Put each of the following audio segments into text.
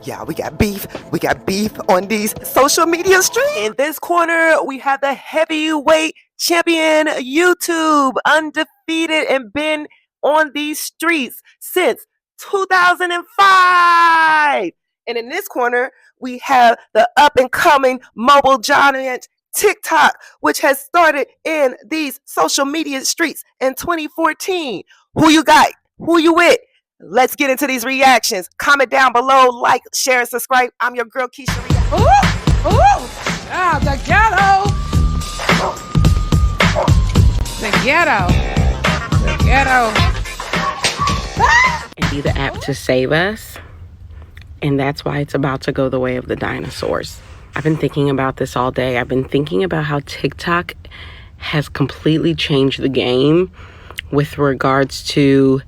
Yeah, we got beef. We got beef on these social media streets. In this corner, we have the heavyweight champion, YouTube, undefeated and been on these streets since 2005. And in this corner, we have the up and coming mobile giant TikTok, which has started in these social media streets in 2014. Who you got? Who you with? Let's get into these reactions. Comment down below, like, share, and subscribe. I'm your girl, Keisha. Ooh! The ghetto! The ghetto. The ghetto. And be the app to save us. And that's why it's about to go the way of the dinosaurs. I've been thinking about this all day. I've been thinking about how TikTok has completely changed the game with regards to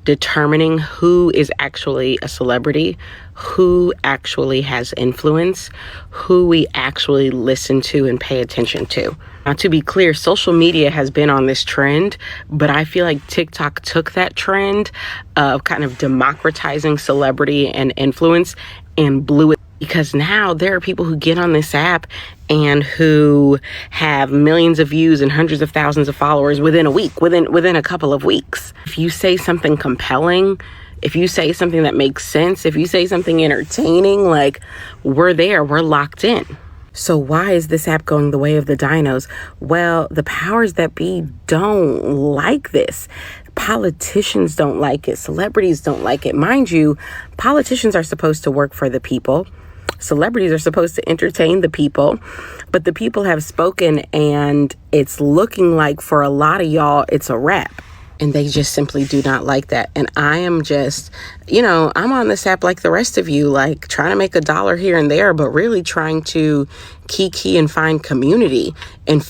determining who is actually a celebrity, who actually has influence, who we actually listen to and pay attention to. Now, to be clear, social media has been on this trend, but I feel like TikTok took that trend of kind of democratizing celebrity and influence and blew it. Because now there are people who get on this app and who have millions of views and hundreds of thousands of followers within a week, within a couple of weeks. If you say something compelling, if you say something that makes sense, if you say something entertaining, like, we're there, we're locked in. So why is this app going the way of the dinos? Well, the powers that be don't like this. Politicians don't like it. Celebrities don't like it. Mind you, politicians are supposed to work for the people. Celebrities are supposed to entertain the people, but the people have spoken, and it's looking like for a lot of y'all, it's a wrap. And they just simply do not like that. And I am just, I'm on this app like the rest of you, like trying to make $1 here and there, but really trying to key and find community. And,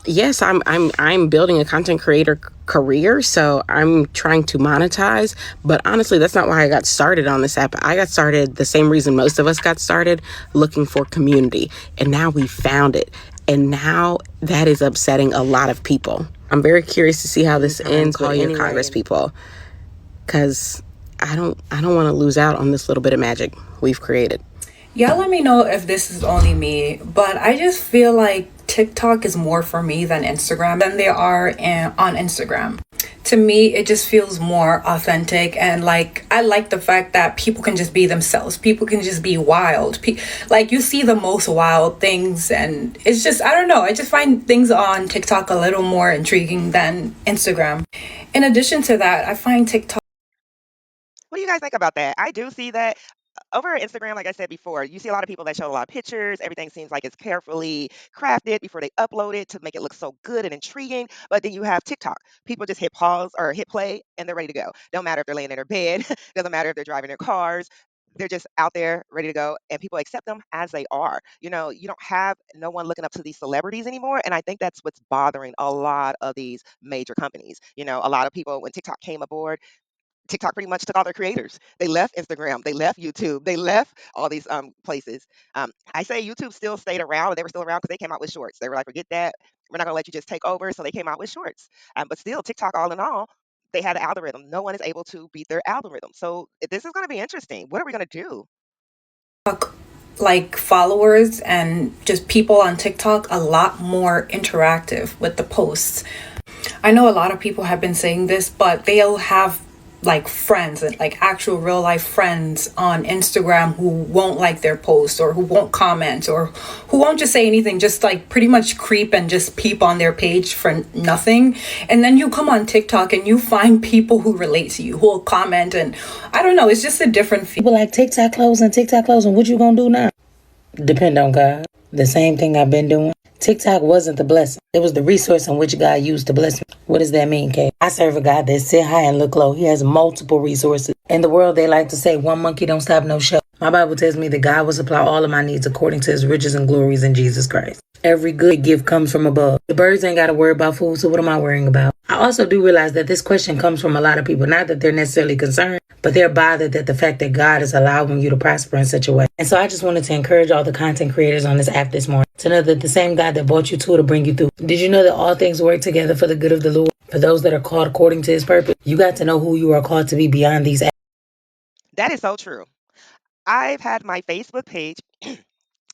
yes, I'm building a content creator career, so I'm trying to monetize, but honestly, that's not why I got started on this app. I got started the same reason most of us got started, looking for community, and now we found it, and now that is upsetting a lot of people. I'm very curious to see how this ends with your Congress people, because I don't want to lose out on this little bit of magic we've created. Y'all let me know if this is only me, but I just feel like TikTok is more for me than Instagram than they are on Instagram. To me, it just feels more authentic, and I like the fact that people can just be themselves. People can just be wild. You see the most wild things, and it's just, I don't know. I just find things on TikTok a little more intriguing than Instagram. In addition to that, I find TikTok. What do you guys think about that? I do see that. Over Instagram, like I said before, you see a lot of people that show a lot of pictures. Everything seems like it's carefully crafted before they upload it to make it look so good and intriguing. But then you have TikTok. People just hit pause or hit play and they're ready to go. Don't matter if they're laying in their bed. Doesn't matter if they're driving their cars. They're just out there ready to go, and people accept them as they are. You don't have no one looking up to these celebrities anymore. And I think that's what's bothering a lot of these major companies. A lot of people, when TikTok came aboard, TikTok pretty much took all their creators. They left Instagram, they left YouTube, they left all these places. I say YouTube still stayed around, and they were still around because they came out with shorts. They were like, forget that, we're not gonna let you just take over. So they came out with shorts. But still, TikTok, all in all, they had an algorithm. No one is able to beat their algorithm. So this is gonna be interesting. What are we gonna do? Followers and just people on TikTok a lot more interactive with the posts. I know a lot of people have been saying this, but they'll have friends and actual real life friends on Instagram who won't like their posts, or who won't comment, or who won't just say anything, just pretty much creep and just peep on their page for nothing. And then you come on TikTok and you find people who relate to you, who will comment, and I don't know, it's just a different feel. People like TikTok closing. What you gonna do now? Depend on God. The same thing I've been doing. TikTok wasn't the blessing. It was the resource in which God used to bless me. What does that mean, Kay? I serve a God that sit high and look low. He has multiple resources. In the world, they like to say, one monkey don't stop no show. My Bible tells me that God will supply all of my needs according to his riches and glories in Jesus Christ. Every good gift comes from above. The birds ain't got to worry about food, so what am I worrying about? I also do realize that this question comes from a lot of people. Not that they're necessarily concerned, but they're bothered at the fact that God is allowing you to prosper in such a way. And so I just wanted to encourage all the content creators on this app this morning to know that the same God that brought you to it will bring you through. Did you know that all things work together for the good of the Lord, for those that are called according to his purpose? You got to know who you are called to be beyond these apps. That is so true. I've had my Facebook page,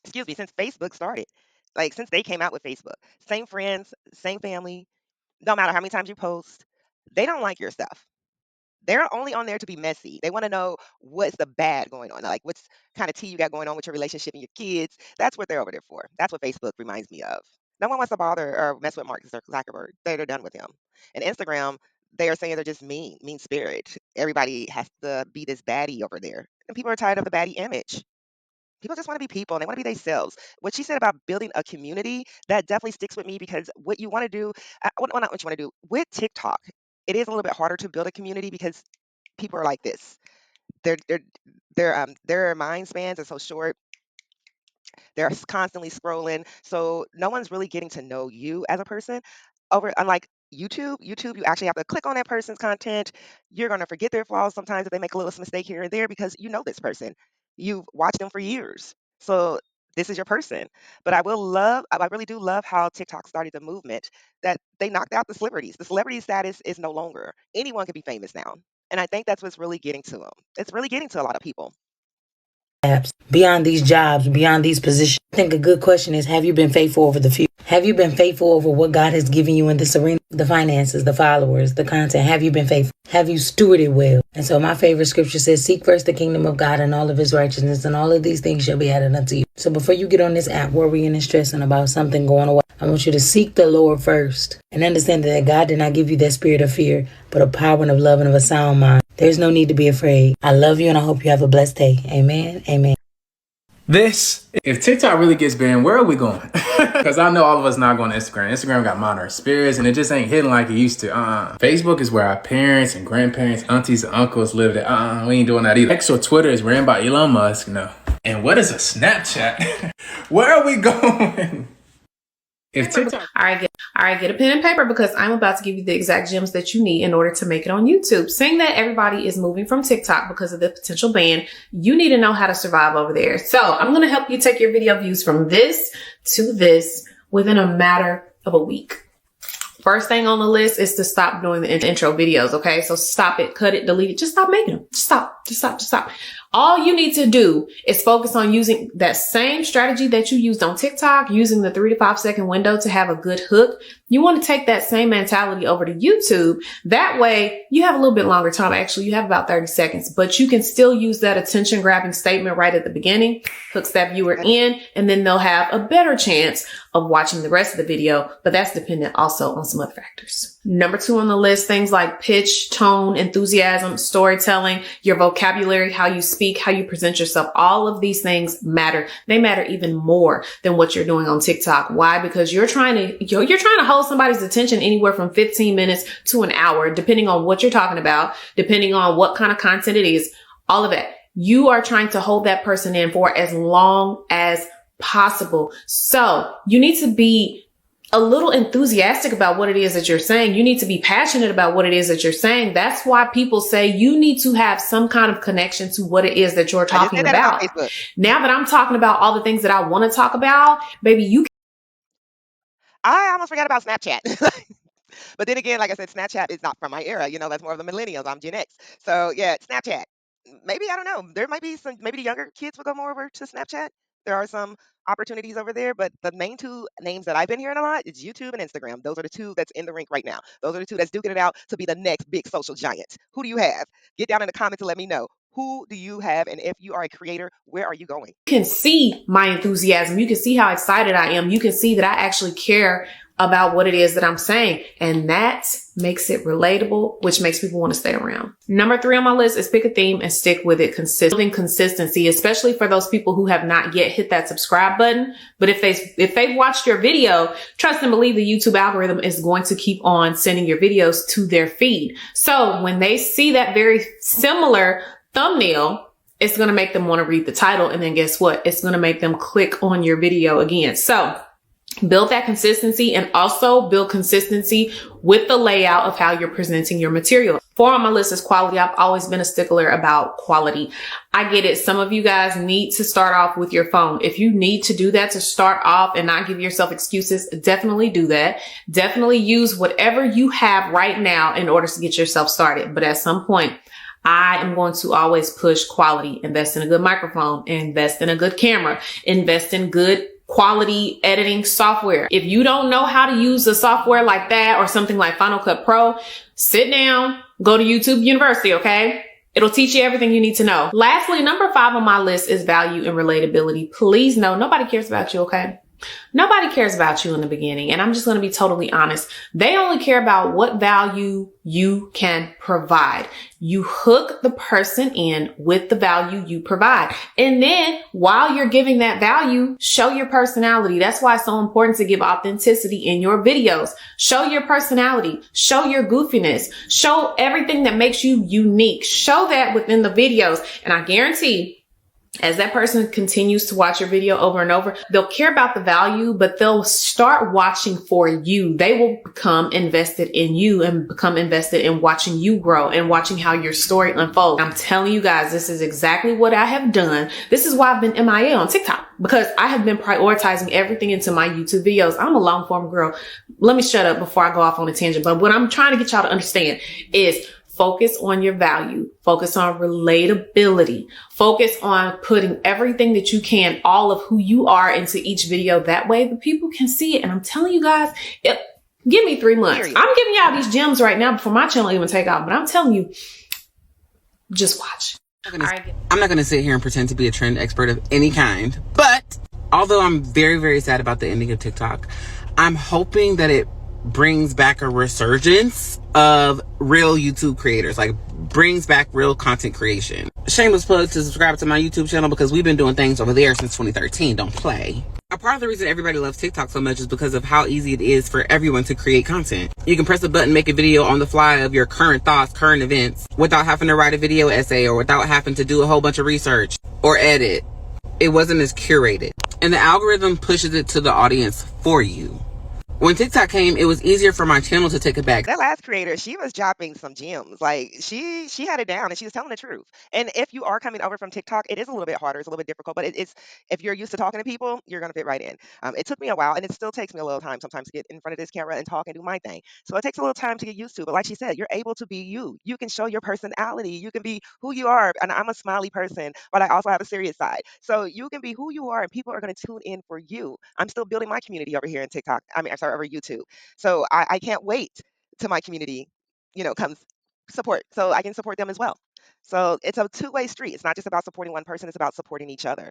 excuse me, since Facebook started. Like since they came out with Facebook. Same friends, same family, no matter how many times you post, they don't like your stuff. They're only on there to be messy. They want to know what's the bad going on, like what's kind of tea you got going on with your relationship and your kids. That's what they're over there for. That's what Facebook reminds me of. No one wants to bother or mess with Mark Zuckerberg. They're done with him. And Instagram, they are saying they're just mean spirit. Everybody has to be this baddie over there, and people are tired of the baddie image. People just want to be people and they want to be themselves. What she said about building a community, that definitely sticks with me because what you want to do, well, not what you want to do, with TikTok, it is a little bit harder to build a community because people are like this. Their their their mind spans are so short. They're constantly scrolling, so no one's really getting to know you as a person. Over unlike YouTube, you actually have to click on that person's content. You're gonna forget their flaws sometimes if they make a little mistake here and there because you know this person. You've watched them for years. So this is your person. But I really do love how TikTok started the movement that they knocked out the celebrities. The celebrity status is no longer. Anyone can be famous now. And I think that's what's really getting to them. It's really getting to a lot of people. Apps, beyond these jobs, beyond these positions. I think a good question is, have you been faithful over the few? Have you been faithful over what God has given you in this arena? The finances, the followers, the content. Have you been faithful? Have you stewarded well? And so my favorite scripture says, seek first the kingdom of God and all of his righteousness, and all of these things shall be added unto you. So before you get on this app worrying and stressing about something going away, I want you to seek the Lord first and understand that God did not give you that spirit of fear, but of power and of love and of a sound mind. There's no need to be afraid. I love you and I hope you have a blessed day. Amen. Amen. If TikTok really gets banned, where are we going? Because I know all of us not going to Instagram. Instagram got modern spirits and it just ain't hitting like it used to. Facebook is where our parents and grandparents, aunties and uncles lived at. We ain't doing that either. X or Twitter is ran by Elon Musk. No. And what is a Snapchat? Where are we going? If TikTok... All right, get a pen and paper because I'm about to give you the exact gems that you need in order to make it on YouTube. Saying that everybody is moving from TikTok because of the potential ban, you need to know how to survive over there. So I'm going to help you take your video views from this to this within a matter of a week. First thing on the list is to stop doing the intro videos. Okay. So stop it, cut it, delete it. Just stop making them. Just stop. All you need to do is focus on using that same strategy that you used on TikTok, using the 3 to 5 second window to have a good hook. You want to take that same mentality over to YouTube. That way you have a little bit longer time. Actually, you have about 30 seconds, but you can still use that attention grabbing statement right at the beginning, hooks that viewer in, and then they'll have a better chance of watching the rest of the video. But that's dependent also on some other factors. Number 2 on the list, things like pitch, tone, enthusiasm, storytelling, your vocabulary, how you speak, how you present yourself. All of these things matter. They matter even more than what you're doing on TikTok. Why? Because you're trying to hold somebody's attention anywhere from 15 minutes to an hour, depending on what you're talking about, depending on what kind of content it is, all of that. You are trying to hold that person in for as long as possible. So you need to be a little enthusiastic about what it is that you're saying. You need to be passionate about what it is that you're saying. That's why people say you need to have some kind of connection to what it is that you're talking about. Now that I'm talking about all the things that I want to talk about, baby, I almost forgot about Snapchat. But then again, like I said, Snapchat is not from my era. That's more of the millennials. I'm Gen X. So yeah, Snapchat. Maybe, I don't know. There might be maybe the younger kids will go more over to Snapchat. There are some opportunities over there, but the main 2 names that I've been hearing a lot is YouTube and Instagram. Those are the 2 that's in the rink right now. Those are the 2 that's duking it out to be the next big social giant. Who do you have? Get down in the comments and let me know. Who do you have? And if you are a creator, where are you going? can see my enthusiasm. You can see how excited I am. You can see that I actually care about what it is that I'm saying. And that makes it relatable, which makes people want to stay around. Number 3 on my list is pick a theme and stick with it. Building consistency, especially for those people who have not yet hit that subscribe button. But if they've watched your video, trust and believe the YouTube algorithm is going to keep on sending your videos to their feed. So when they see that very similar thumbnail, it's going to make them want to read the title. And then guess what? It's going to make them click on your video again. So build that consistency and also build consistency with the layout of how you're presenting your material. 4 on my list is quality. I've always been a stickler about quality. I get it. Some of you guys need to start off with your phone. If you need to do that to start off and not give yourself excuses, definitely do that. Definitely use whatever you have right now in order to get yourself started. But at some point, I am going to always push quality, invest in a good microphone, invest in a good camera, invest in good quality editing software. If you don't know how to use a software like that or something like Final Cut Pro, sit down, go to YouTube University, okay? It'll teach you everything you need to know. Lastly, number 5 on my list is value and relatability. Please know nobody cares about you, okay? Nobody cares about you in the beginning. And I'm just going to be totally honest. They only care about what value you can provide. You hook the person in with the value you provide. And then while you're giving that value, show your personality. That's why it's so important to give authenticity in your videos. Show your personality, show your goofiness, show everything that makes you unique. Show that within the videos. And I guarantee as that person continues to watch your video over and over, they'll care about the value, but they'll start watching for you. They will become invested in you and become invested in watching you grow and watching how your story unfolds. I'm telling you guys, this is exactly what I have done. This is why I've been MIA on TikTok, because I have been prioritizing everything into my YouTube videos. I'm a long form girl. Let me shut up before I go off on a tangent. But what I'm trying to get y'all to understand is focus on your value, focus on relatability, focus on putting everything that you can, all of who you are into each video. That way the people can see it. And I'm telling you guys, give me 3 months. Period. I'm giving y'all these gems right now before my channel even take off, but I'm telling you, just watch. I'm not going to sit here and pretend to be a trend expert of any kind, but although I'm very, very sad about the ending of TikTok, I'm hoping that it brings back a resurgence of real YouTube creators, like brings back real content creation. Shameless plug to subscribe to my YouTube channel because we've been doing things over there since 2013. Don't play. A part of the reason everybody loves TikTok so much is because of how easy it is for everyone to create content. You can press a button, make a video on the fly of your current thoughts, current events, without having to write a video essay or without having to do a whole bunch of research or edit. It wasn't as curated. And the algorithm pushes it to the audience for you. When TikTok came, it was easier for my channel to take it back. That last creator, she was dropping some gems. Like she had it down and she was telling the truth. And if you are coming over from TikTok, it is a little bit harder. It's a little bit difficult, but it's if you're used to talking to people, you're gonna fit right in. It took me a while, and it still takes me a little time sometimes to get in front of this camera and talk and do my thing. So it takes a little time to get used to. But like she said, you're able to be you. You can show your personality. You can be who you are. And I'm a smiley person, but I also have a serious side. So you can be who you are, and people are gonna tune in for you. I'm still building my community over here in TikTok. I'm sorry, over YouTube. So I can't wait till my community, comes support so I can support them as well. So it's a two-way street. It's not just about supporting one person, it's about supporting each other.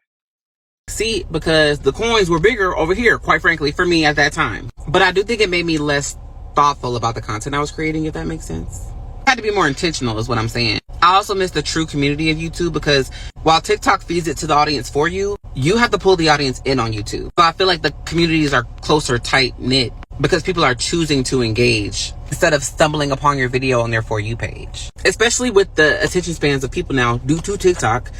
See, because the coins were bigger over here, quite frankly, for me at that time. But I do think it made me less thoughtful about the content I was creating, if that makes sense. I had to be more intentional is what I'm saying. I also miss the true community of YouTube because while TikTok feeds it to the audience for you, you have to pull the audience in on YouTube. So I feel like the communities are closer, tight knit because people are choosing to engage instead of stumbling upon your video on their For You page. Especially with the attention spans of people now due to TikTok,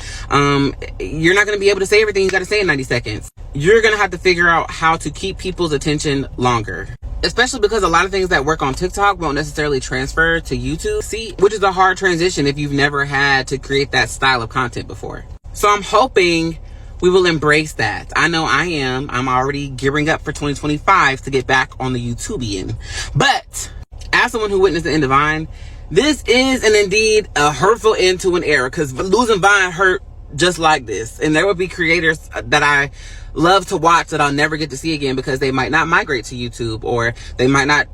you're not going to be able to say everything you got to say in 90 seconds. You're going to have to figure out how to keep people's attention longer. Especially because a lot of things that work on TikTok won't necessarily transfer to YouTube. See, which is a hard transition if you've never had to create that style of content before. So I'm hoping we will embrace that. I know I am. I'm already gearing up for 2025 to get back on the YouTubian. But as someone who witnessed the end of Vine, this is and indeed a hurtful end to an era because losing Vine hurt just like this. And there will be creators that I love to watch that I'll never get to see again because they might not migrate to YouTube or they might not,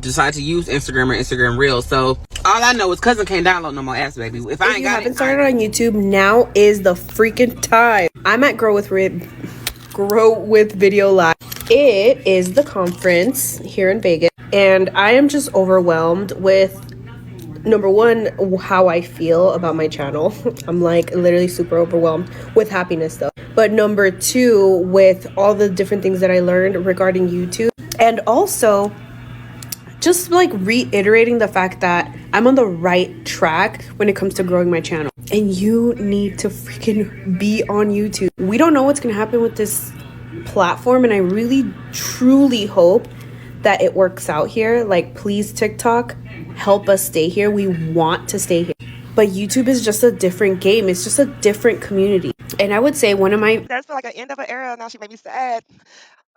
decide to use Instagram or Instagram Reels. So all I know is cousin can't download no more ass, baby. If you haven't started on YouTube, now is the freaking time. I'm at Grow with Video Live. It is the conference here in Vegas, and I am just overwhelmed with, number one, how I feel about my channel. I'm like literally super overwhelmed with happiness though. But number two, with all the different things that I learned regarding YouTube, and also just like reiterating the fact that I'm on the right track when it comes to growing my channel. And you need to freaking be on YouTube. We don't know what's gonna happen with this platform, and I really truly hope that it works out here. Like, please, TikTok, help us stay here. We want to stay here. But YouTube is just a different game. It's just a different community. And I would say one of my... It does feel like an end of an era. Now she made me sad.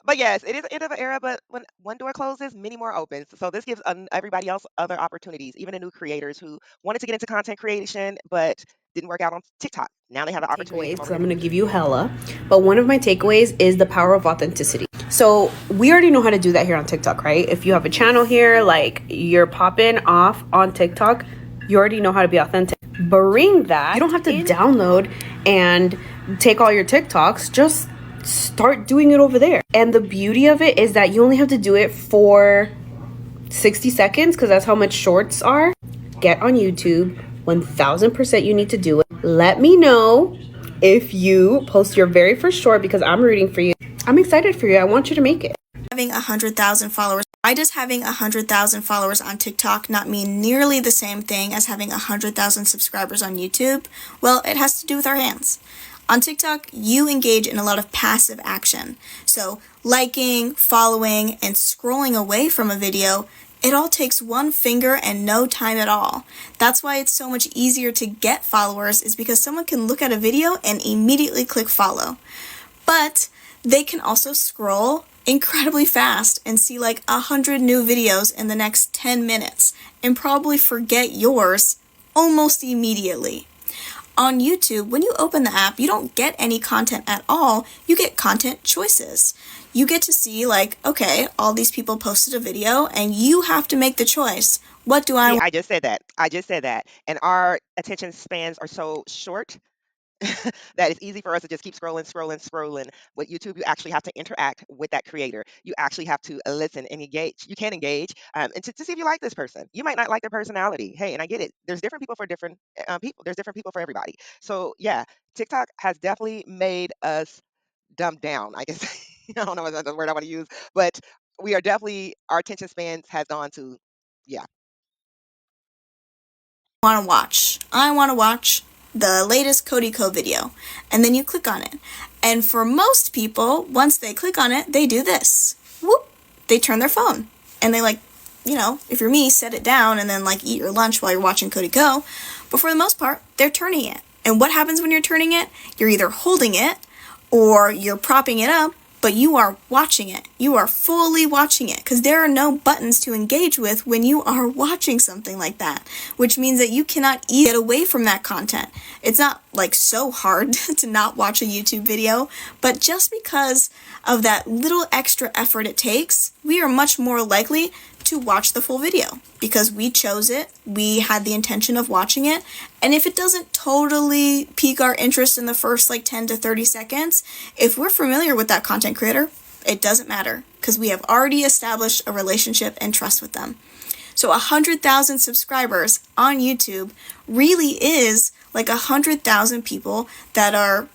But yes, it is the end of an era, but when one door closes, many more opens. So this gives everybody else other opportunities, even the new creators who wanted to get into content creation but didn't work out on TikTok. Now they have the opportunity to Takeaways, come because over I'm here. going to give you hella. But one of my takeaways is the power of authenticity. So we already know how to do that here on TikTok, right? If you have a channel here, like you're popping off on TikTok, you already know how to be authentic. Bring that. You don't have to download and take all your TikToks. Just start doing it over there. And the beauty of it is that you only have to do it for 60 seconds because that's how much shorts are. Get on YouTube. 1000% you need to do it. Let me know if you post your very first short because I'm rooting for you. I'm excited for you. I want you to make it. Having 100,000 followers. Why does having 100,000 followers on TikTok not mean nearly the same thing as having 100,000 subscribers on YouTube? Well, it has to do with our hands. On TikTok, you engage in a lot of passive action. So liking, following, and scrolling away from a video, it all takes one finger and no time at all. That's why it's so much easier to get followers, is because someone can look at a video and immediately click follow. But they can also scroll incredibly fast and see like 100 new videos in the next 10 minutes and probably forget yours almost immediately. On YouTube, when you open the app, you don't get any content at all. You get content choices. You get to see like, okay, all these people posted a video and you have to make the choice. What do I See, I just said that. I just said that. And our attention spans are so short that it's easy for us to just keep scrolling, scrolling, scrolling. With YouTube, you actually have to interact with that creator. You actually have to listen and engage. You can engage and to see if you like this person. You might not like their personality. Hey, and I get it. There's different people for different people. There's different people for everybody. So yeah, TikTok has definitely made us dumb down. I guess I don't know if that's the word I want to use, but we are definitely our attention spans has gone to yeah. want to watch? I want to watch the latest Cody Co video. And then you click on it. And for most people, once they click on it, they do this. Whoop! They turn their phone. And they like, if you're me, set it down and then like eat your lunch while you're watching Cody Co. But for the most part, they're turning it. And what happens when you're turning it? You're either holding it or you're propping it up, but you are watching it. You are fully watching it because there are no buttons to engage with when you are watching something like that, which means that you cannot get away from that content. It's not like so hard to not watch a YouTube video, but just because of that little extra effort it takes, we are much more likely to watch the full video because we chose it, we had the intention of watching it, and if it doesn't totally pique our interest in the first like 10 to 30 seconds, if we're familiar with that content creator, it doesn't matter because we have already established a relationship and trust with them. So 100,000 subscribers on YouTube really is like 100,000 people that are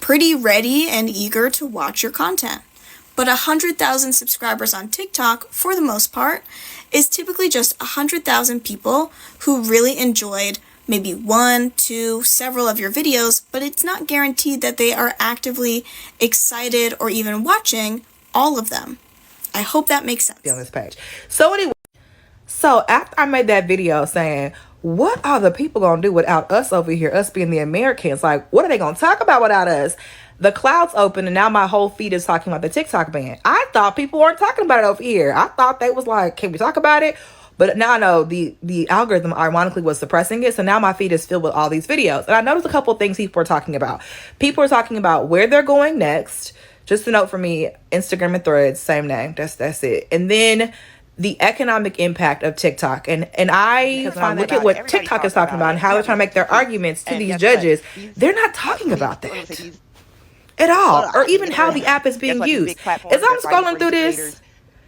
pretty ready and eager to watch your content. But 100,000 subscribers on TikTok, for the most part, is typically just 100,000 people who really enjoyed maybe one, two, several of your videos, but it's not guaranteed that they are actively excited or even watching all of them. I hope that makes sense. On this page. So anyway, after I made that video saying, what are the people gonna do without us over here, us being the Americans? Like, what are they gonna talk about without us? The clouds open and now my whole feed is talking about the TikTok ban. I thought people weren't talking about it over here. I thought they was like, can we talk about it? But now I know the algorithm ironically was suppressing it. So now my feed is filled with all these videos. And I noticed a couple of things people are talking about. People are talking about where they're going next. Just a note for me, Instagram and Threads, same name. That's it. And then the economic impact of TikTok. And I look at what TikTok is talking about and how they're trying to make their arguments to these judges. They're not talking about that at all, or even how the app is being used. As I'm scrolling through this,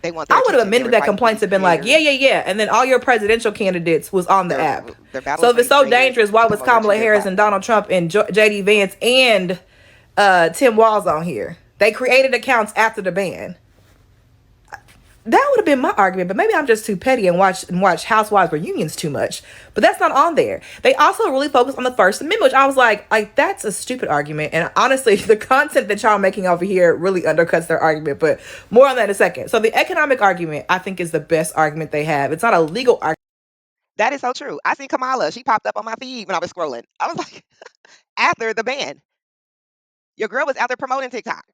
I would have admitted that complaints have been like, yeah, and then all your presidential candidates was on the app. So if it's so dangerous, why was Kamala Harris and Donald Trump and JD Vance and Tim Walz on here? They created accounts after the ban. That would have been my argument, but maybe I'm just too petty and watch Housewives reunions too much. But that's not on there. They also really focus on the First Amendment, which I was like that's a stupid argument. And honestly, the content that y'all are making over here really undercuts their argument. But more on that in a second. So the economic argument, I think, is the best argument they have. It's not a legal argument. That is so true. I seen Kamala. She popped up on my feed when I was scrolling. I was like, after the ban, your girl was out there promoting TikTok.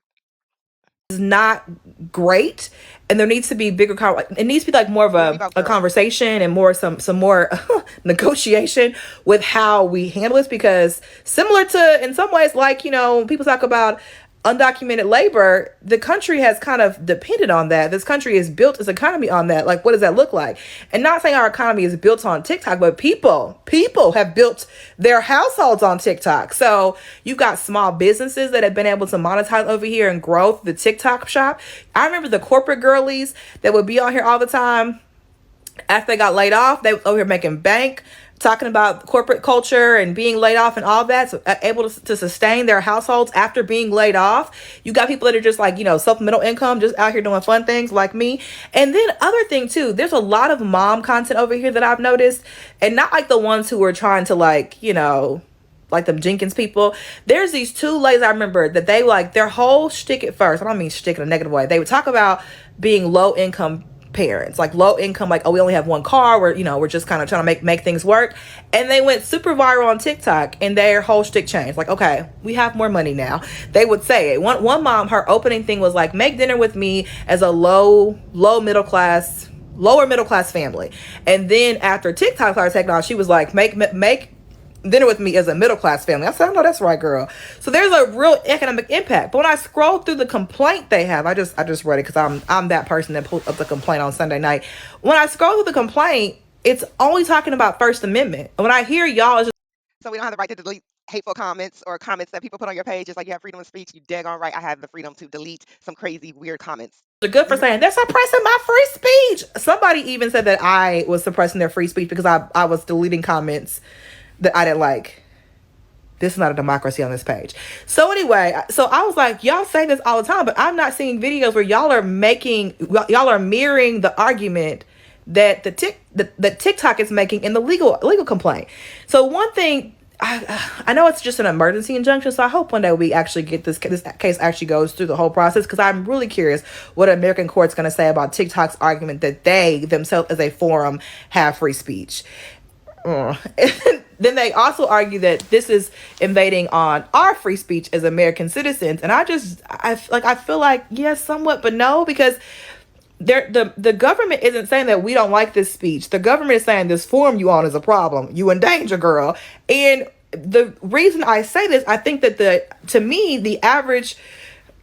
is not great, and there needs to be bigger it needs to be like more of a conversation and more some more negotiation with how we handle this, because similar to, in some ways, like, you know, people talk about undocumented labor, the country has kind of depended on that. This country is built its economy on that. Like, what does that look like? And not saying our economy is built on TikTok, but people have built their households on TikTok. So you've got small businesses that have been able to monetize over here and grow the TikTok shop. I remember the corporate girlies that would be on here all the time. After they got laid off, they were over here making bank, talking about corporate culture and being laid off and all that, so able to sustain their households after being laid off. You got people that are just like, you know, supplemental income, just out here doing fun things like me. And then other thing too, there's a lot of mom content over here that I've noticed, and not like the ones who are trying to, like, you know, like them Jenkins people. There's these two ladies I remember that they, like, their whole shtick at first, I don't mean shtick in a negative way, they would talk about being low income parents, like low income, like, oh, we only have one car, we're, you know, we're just kind of trying to make things work. And they went super viral on TikTok, and their whole shtick changed. Like, okay, we have more money now. They would say it. One mom, her opening thing was like, make dinner with me as a lower middle class family. And then after TikTok started taking off, she was like, make dinner with me as a middle class family. I said, I know that's right, girl. So there's a real economic impact. But when I scroll through the complaint they have, I just read it because I'm that person that pulled up the complaint on Sunday night. When I scroll through the complaint, it's only talking about First Amendment. And when I hear y'all, it's just, so we don't have the right to delete hateful comments or comments that people put on your page. Just like you have freedom of speech, you daggone right I have the freedom to delete some crazy weird comments. they're good for saying they're suppressing my free speech. Somebody even said that I was suppressing their free speech because I was deleting comments that I didn't like. This is not a democracy on this page. So anyway, so I was like, y'all say this all the time, but I'm not seeing videos where y'all are mirroring the argument that the TikTok is making in the legal complaint. So one thing, I know it's just an emergency injunction, so I hope one day we actually get this case actually goes through the whole process, because I'm really curious what an American court's going to say about TikTok's argument that they themselves as a forum have free speech. Then they also argue that this is invading on our free speech as American citizens, and I feel like yes, somewhat, but no, because the government isn't saying that we don't like this speech. The government is saying this forum you on is a problem. You in danger, girl. And the reason I say this, I think that to me the average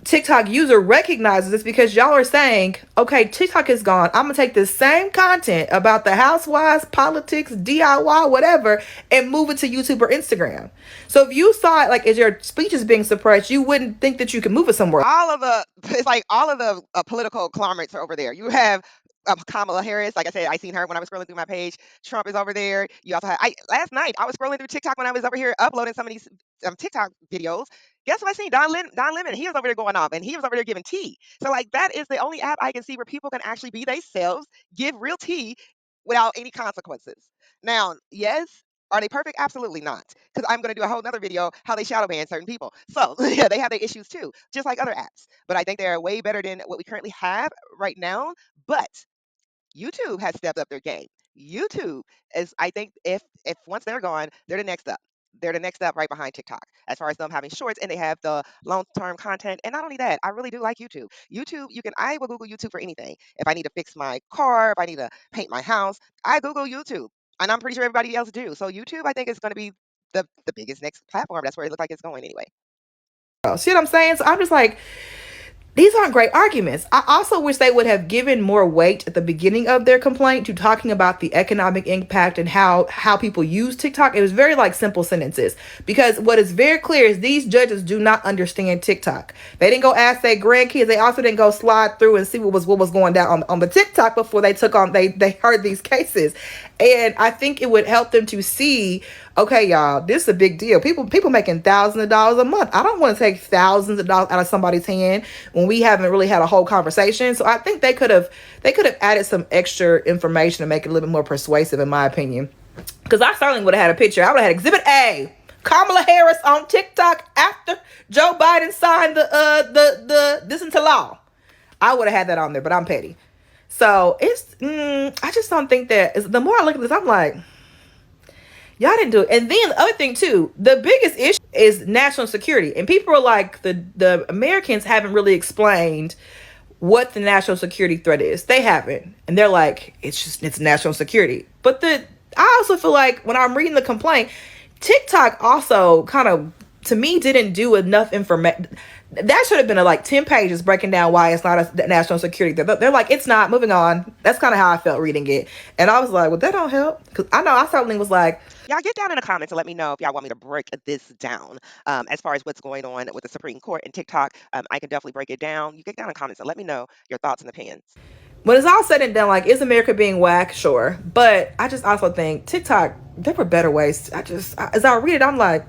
TikTok user recognizes this, because y'all are saying, okay, TikTok is gone. I'm gonna take this same content about the housewives, politics, DIY, whatever, and move it to YouTube or Instagram. So if you saw it like as your speech is being suppressed, you wouldn't think that you could move it somewhere. It's like all of the political conglomerates are over there. You have Kamala Harris. Like I said, I seen her when I was scrolling through my page. Trump is over there. You also have, last night I was scrolling through TikTok when I was over here uploading some of these TikTok videos. Guess what I seen? Don Lemon. He was over there going off, and he was over there giving tea. So like that is the only app I can see where people can actually be themselves, give real tea without any consequences. Now, yes. Are they perfect? Absolutely not. Because I'm going to do a whole nother video how they shadow ban certain people. So yeah, they have their issues too, just like other apps. But I think they're way better than what we currently have right now. But YouTube has stepped up their game. YouTube is, I think, if once they're gone, they're the next up. They're the next up right behind TikTok as far as them having shorts, and they have the long-term content. And not only that, I really do like YouTube. I will Google YouTube for anything. If I need to fix my car, if I need to paint my house, I Google YouTube. And I'm pretty sure everybody else do. So YouTube, I think, is going to be the biggest next platform. That's where it looks like it's going anyway. See what I'm saying? So I'm just like, these aren't great arguments. I also wish they would have given more weight at the beginning of their complaint to talking about the economic impact and how people use TikTok. It was very like simple sentences, because what is very clear is these judges do not understand TikTok. They didn't go ask their grandkids. They also didn't go slide through and see what was going down on the TikTok before they they heard these cases. And I think it would help them to see, okay, y'all, this is a big deal. People making thousands of dollars a month. I don't want to take thousands of dollars out of somebody's hand when we haven't really had a whole conversation. So I think they could have added some extra information to make it a little bit more persuasive, in my opinion. Because I certainly would have had a picture. I would have had Exhibit A, Kamala Harris on TikTok after Joe Biden signed the this into law. I would have had that on there, but I'm petty. So I just don't think that. The more I look at this, I'm like, Y'all didn't do it. And then the other thing too, the biggest issue is national security. And people are like, the Americans haven't really explained what the national security threat is. They haven't. And they're like, it's national security. But I also feel like when I'm reading the complaint, TikTok also kind of, to me, didn't do enough information. That should have been like 10 pages breaking down why it's not a national security threat. They're like, it's not, moving on. That's kind of how I felt reading it. And I was like, well, that don't help. Because I know I certainly was like, Y'all get down in the comments and let me know if y'all want me to break this down. As far as what's going on with the Supreme Court and TikTok, I can definitely break it down. You get down in the comments and let me know your thoughts and opinions. when it's all said and done, like, is America being whack? Sure. But I just also think TikTok, there were better ways. As I read it, I'm like,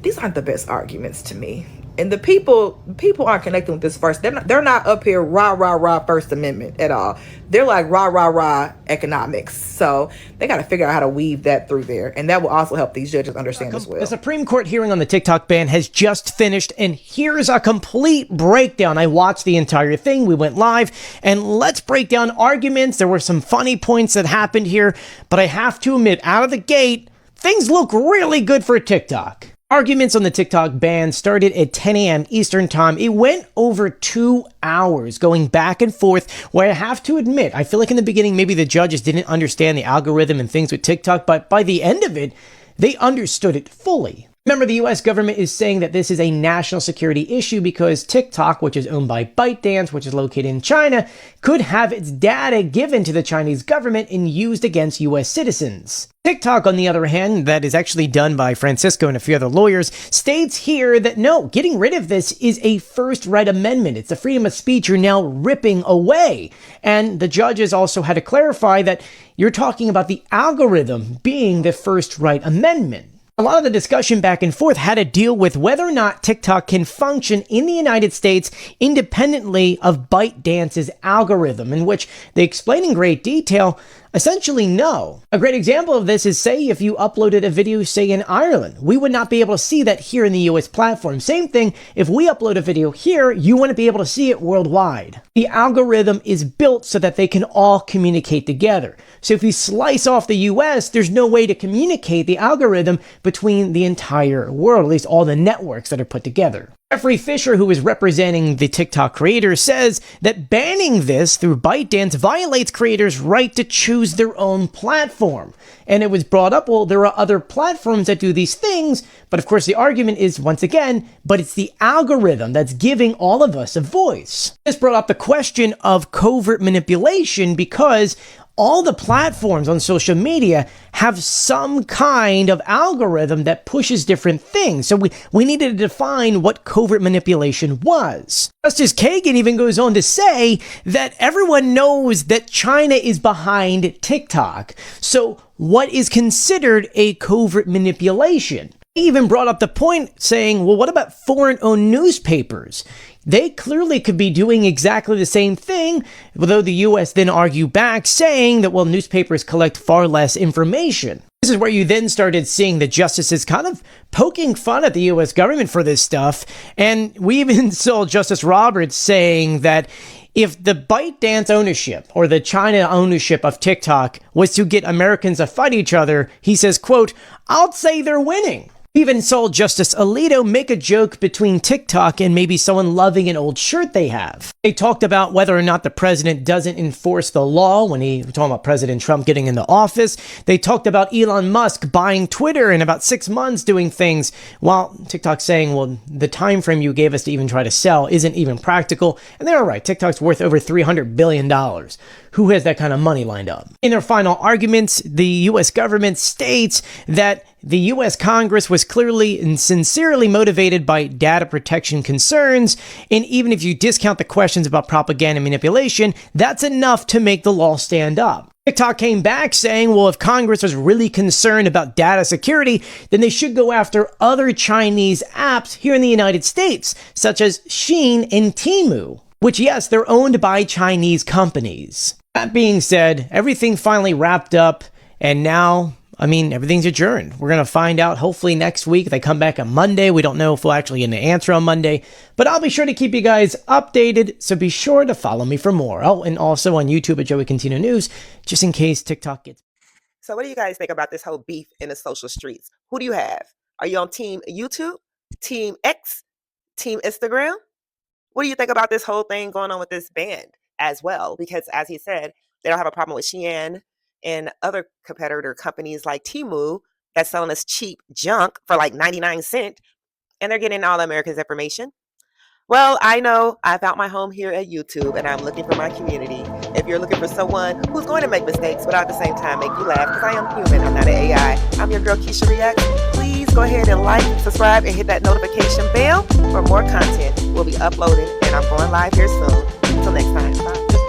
these aren't the best arguments to me. And the people aren't connecting with this first. They're not up here rah First Amendment at all. They're like rah economics. So they got to figure out how to weave that through there, and that will also help these judges understand as well. The Supreme Court hearing on the TikTok ban has just finished, and here's a complete breakdown. I watched the entire thing. We went live, and let's break down arguments. There were some funny points that happened here, but I have to admit, out of the gate, things look really good for TikTok. Arguments on the TikTok ban started at 10 a.m. Eastern time. It went over 2 hours going back and forth, where I have to admit, I feel like in the beginning, maybe the judges didn't understand the algorithm and things with TikTok, but by the end of it, they understood it fully. Remember, the US government is saying that this is a national security issue because TikTok, which is owned by ByteDance, which is located in China, could have its data given to the Chinese government and used against US citizens. TikTok, on the other hand, that is actually done by Francisco and a few other lawyers, states here that no, getting rid of this is a first right amendment. It's the freedom of speech you're now ripping away. And the judges also had to clarify that you're talking about the algorithm being the first right amendment. A lot of the discussion back and forth had to deal with whether or not TikTok can function in the United States independently of ByteDance's algorithm, in which they explain in great detail, essentially no. A great example of this is, say, if you uploaded a video, say, in Ireland. We would not be able to see that here in the US platform. Same thing, if we upload a video here, you wouldn't be able to see it worldwide. The algorithm is built so that they can all communicate together. So if you slice off the US, there's no way to communicate the algorithm between the entire world, at least all the networks that are put together. Jeffrey Fisher, who is representing the TikTok creators, says that banning this through ByteDance violates creators' right to choose their own platform. And it was brought up, well, there are other platforms that do these things, but of course the argument is, once again, but it's the algorithm that's giving all of us a voice. This brought up the question of covert manipulation because all the platforms on social media have some kind of algorithm that pushes different things. So we needed to define what covert manipulation was. Justice Kagan even goes on to say that everyone knows that China is behind TikTok. So what is considered a covert manipulation? He even brought up the point saying, well, what about foreign-owned newspapers? They clearly could be doing exactly the same thing, although the US then argue back, saying that, well, newspapers collect far less information. This is where you then started seeing the justices kind of poking fun at the US government for this stuff. And we even saw Justice Roberts saying that if the ByteDance ownership or the China ownership of TikTok was to get Americans to fight each other, he says, quote, "I'll say they're winning." Even saw Justice Alito make a joke between TikTok and maybe someone loving an old shirt they have. They talked about whether or not the president doesn't enforce the law when he was talking about President Trump getting into office. They talked about Elon Musk buying Twitter in about 6 months doing things, while TikTok saying, well, the time frame you gave us to even try to sell isn't even practical. And they're right, TikTok's worth over $300 billion. Who has that kind of money lined up? In their final arguments, the US government states that the US Congress was clearly and sincerely motivated by data protection concerns, and even if you discount the questions about propaganda manipulation, that's enough to make the law stand up. TikTok came back saying, well, if Congress was really concerned about data security, then they should go after other Chinese apps here in the United States, such as Shein and Temu, which, yes, they're owned by Chinese companies. That being said, everything finally wrapped up, and now, everything's adjourned. We're going to find out hopefully next week. They come back on Monday. We don't know if we'll actually get an answer on Monday, but I'll be sure to keep you guys updated, so be sure to follow me for more. Oh, and also on YouTube at Joey Contino News, just in case TikTok gets... So what do you guys think about this whole beef in the social streets? Who do you have? Are you on team YouTube, team X, team Instagram? What do you think about this whole thing going on with this band as well? Because as he said, they don't have a problem with Shein and other competitor companies like Temu that's selling us cheap junk for like 99 cents, and they're getting all Americans' information. Well, I know I found my home here at YouTube, and I'm looking for my community. If you're looking for someone who's going to make mistakes, but at the same time make you laugh, because I am human, I'm not an AI. I'm your girl, Keisha Reacts. Please go ahead and like, subscribe, and hit that notification bell for more content. We'll be uploading, and I'm going live here soon. Until next time, bye.